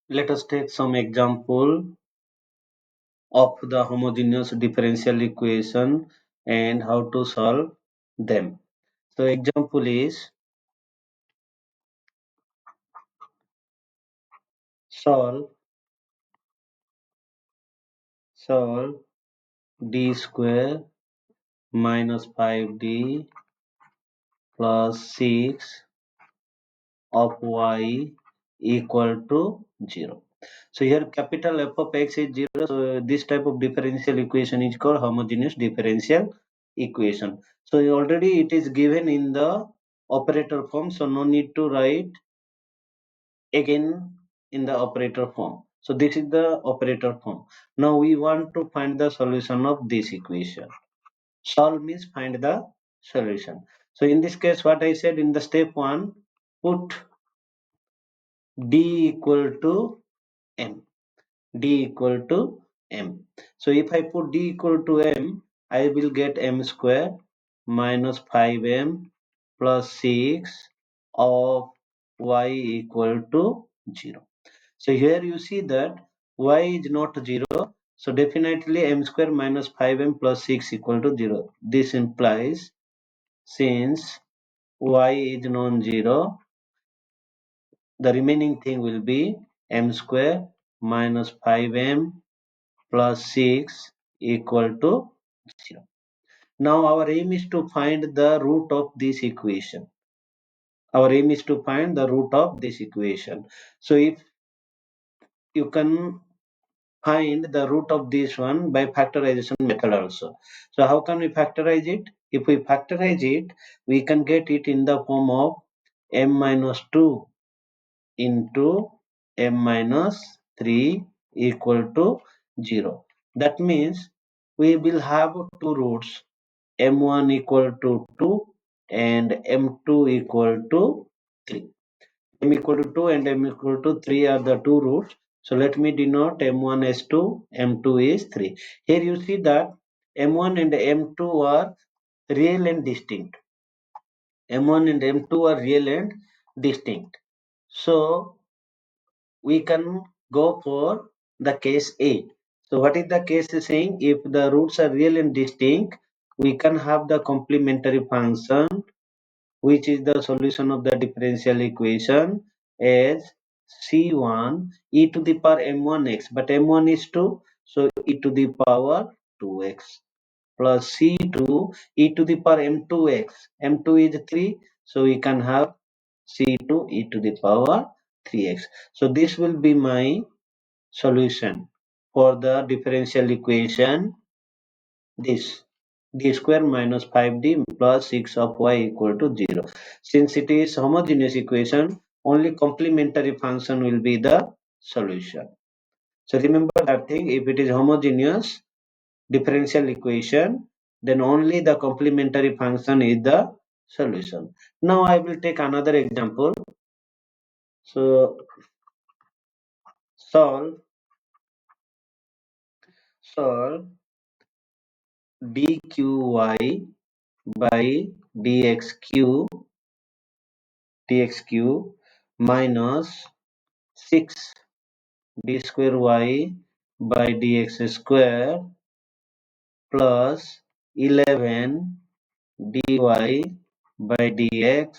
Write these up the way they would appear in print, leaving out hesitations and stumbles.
Let us take some example of the homogeneous differential equation and how to solve them. So example is solve solve d square minus 5d plus 6 of y equal to 0. So here capital F of x is 0. So this type of differential equation is called homogeneous differential equation. So already it is given in the operator form. So no need to write again in the operator form. So this is the operator form. Now we want to find the solution of this equation. Solve means find the solution. So in this case, what I said in the step 1, put d equal to m. D equal to m. So if I put d equal to m, I will get m square minus 5m plus 6 of y equal to 0. So here you see that y is not 0. So definitely m square minus 5m plus 6 equal to 0. This implies since y is non-zero, the remaining thing will be m square minus 5m plus 6 equal to 0. Now our aim is to find the root of this equation. Our aim is to find the root of this equation. So if you can find the root of this one by factorization method also. So how can we factorize it? If we factorize it, we can get it in the form of m minus 2 into m minus 3 equal to 0. That means we will have two roots, m1 equal to 2 and m2 equal to 3. M equal to 2 and m equal to 3 are the two roots. So let me denote m1 as 2, m2 is 3. Here you see that m1 and m2 are real and distinct. M1 and M2 are real and distinct. So we can go for the case A. So what is the case saying? If the roots are real and distinct, we can have the complementary function, which is the solution of the differential equation as C1 e to the power m1x, but m1 is 2, so e to the power 2x plus C2 e to the power m2x. m2 is 3, so we can have C2 e to the power 3x. So this will be my solution for the differential equation, this d square minus 5d plus 6 of y equal to 0. Since it is homogeneous equation, only complementary function will be the solution. So remember that thing, if it is homogeneous differential equation, then only the complementary function is the solution. Now I will take another example. So solve solve dqy by dx minus 6 d square y by dx square plus 11 dy by dx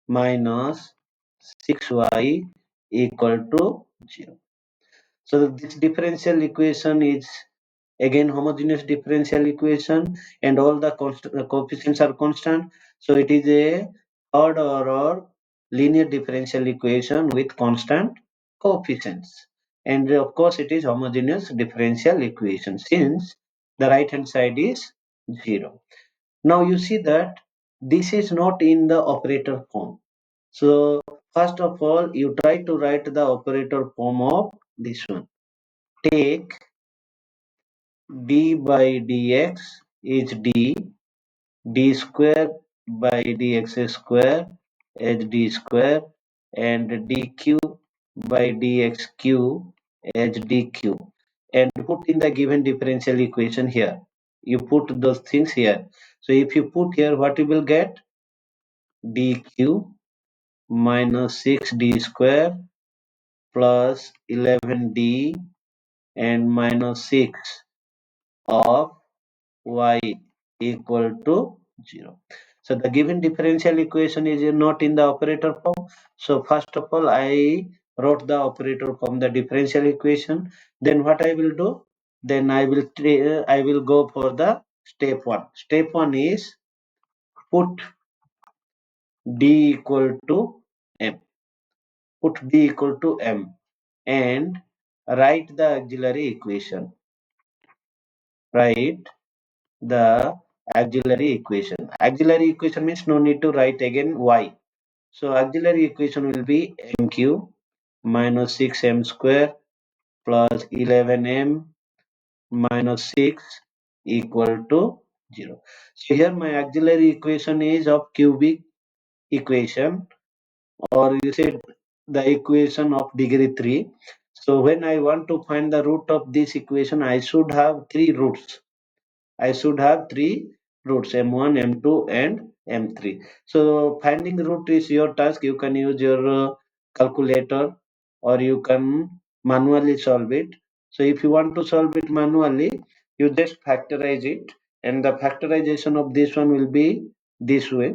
minus 6y equal to 0. So this differential equation is again homogeneous differential equation and all the coefficients are constant. So it is a third order linear differential equation with constant coefficients. And of course it is homogeneous differential equation since the right hand side is 0. Now you see that this is not in the operator form. So first of all, you try to write the operator form of this one. Take d by dx is d square by dx square as d square and dq by dx cube as dq, and put in the given differential equation here. You put those things here. So if you put here, what you will get? dq minus 6d square plus 11d and minus 6 of y equal to 0. So the given differential equation is not in the operator form. So first of all, I wrote the operator form, the differential equation. Then what I will do? Then I will go for the step one. Step one is put d equal to m. Put d equal to m and write the auxiliary equation. Write the auxiliary equation. Auxiliary equation means no need to write again y. So auxiliary equation will be mq minus 6m square plus 11m minus 6 equal to 0. So here my auxiliary equation is of cubic equation, or you said the equation of degree 3. So when I want to find the root of this equation, I should have three roots. I should have three roots, m1, m2 and m3. So finding root is your task. You can use your calculator or you can manually solve it. So if you want to solve it manually, you just factorize it, and the factorization of this one will be this way: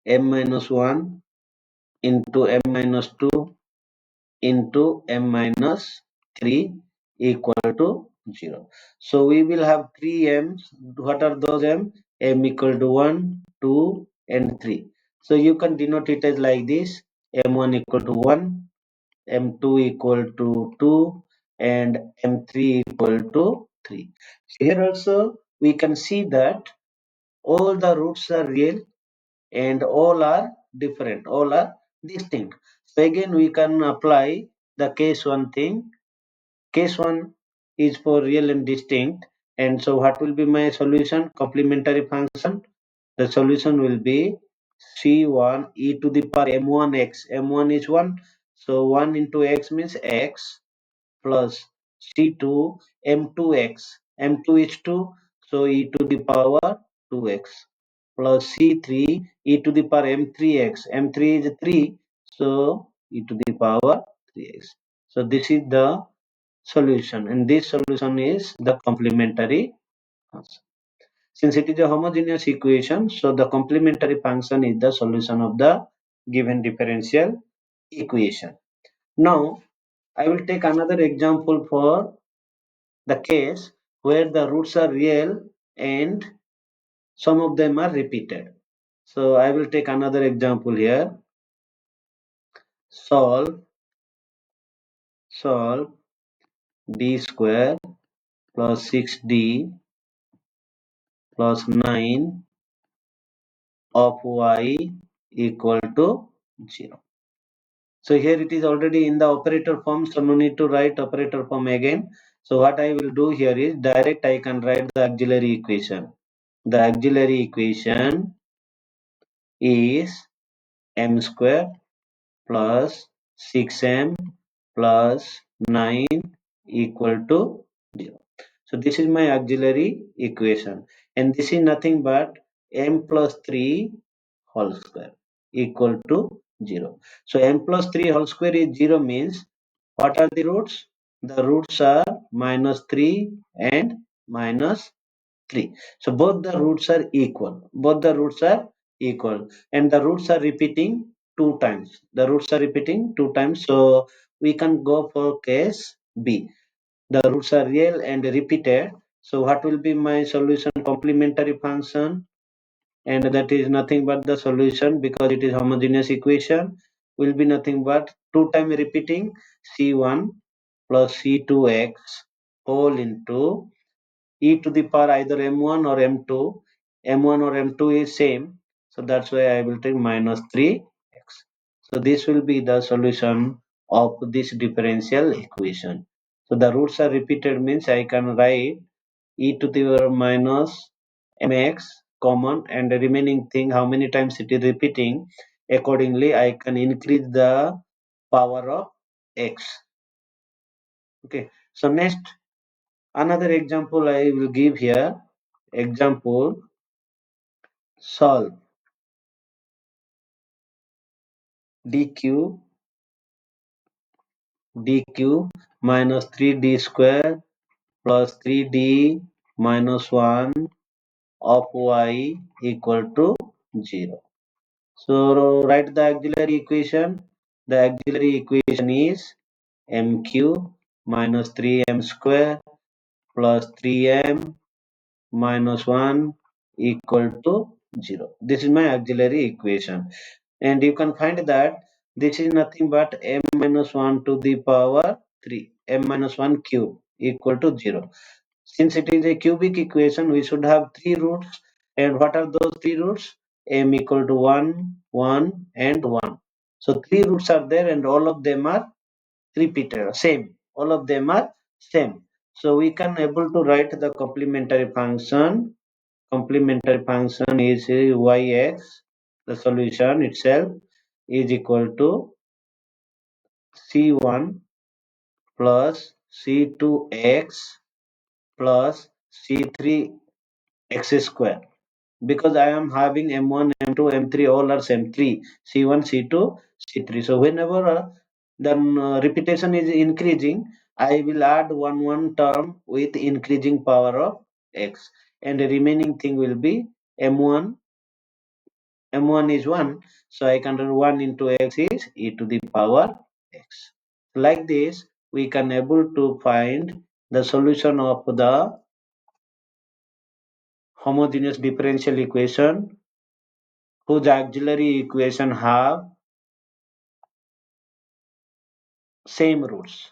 m minus 1 into m minus 2 into m minus 3 equal to 0. So we will have three m's. What are those m? M equal to 1, 2 and 3. So you can denote it as like this: m1 equal to 1, m2 equal to 2 and m3 equal to 3. Here also we can see that all the roots are real and all are different, all are distinct. So again we can apply the case one thing. Case one is for real and distinct, and so what will be my solution? Complementary function. The solution will be c1 e to the power m1x. M1 is 1, so 1 into x means x, plus c2 m2x. M2 is 2, so e to the power 2x, plus c3 e to the power m3x. M3 is 3, so e to the power 3x. So this is the solution, and this solution is the complementary function. Since it is a homogeneous equation, so the complementary function is the solution of the given differential equation. Now I will take another example for the case where the roots are real and some of them are repeated. So I will take another example here. Solve d square plus 6d plus 9 of y equal to 0. So here it is already in the operator form, so no need to write operator form again. So what I will do here is direct I can write the auxiliary equation. The auxiliary equation is m square plus 6m plus 9 equal to 0. So this is my auxiliary equation, and this is nothing but m plus 3 whole square equal to 0. So m plus 3 whole square is 0 means what are the roots? The roots are minus 3 and minus 3. So both the roots are equal. Both the roots are equal, and the roots are repeating two times. The roots are repeating two times. So we can go for case B. The roots are real and repeated. So what will be my solution? Complementary function, and that is nothing but the solution, because it is homogeneous equation, will be nothing but two time repeating c1 plus c2x whole into e to the power either m1 or m2. M1 or m2 is same, so that's why I will take minus 3x. So this will be the solution of this differential equation. So the roots are repeated means I can write e to the power minus mx common, and the remaining thing how many times it is repeating, accordingly I can increase the power of x. Okay, so next another example I will give here. Example: solve dq dq minus 3d square plus 3d minus 1 of y equal to 0. So write the auxiliary equation. The auxiliary equation is mq minus 3m square plus 3m minus 1 equal to 0. This is my auxiliary equation. And you can find that this is nothing but m minus 1 to the power 3, m minus 1 cube equal to 0. Since it is a cubic equation, we should have three roots. And what are those three roots? M equal to 1, 1 and 1. So three roots are there and all of them are repeated, same. All of them are same. So we can able to write the complementary function. Complementary function is yx. The solution itself is equal to c1 plus c2x plus c3x square, because I am having m1, m2, m3 all are same, 3, c1, c2, c3. So whenever the repetition is increasing, I will add one term with increasing power of x, and the remaining thing will be m1. m1 is 1, so I can do 1 into x is e to the power x. Like this we can able to find the solution of the homogeneous differential equation whose auxiliary equation have same roots.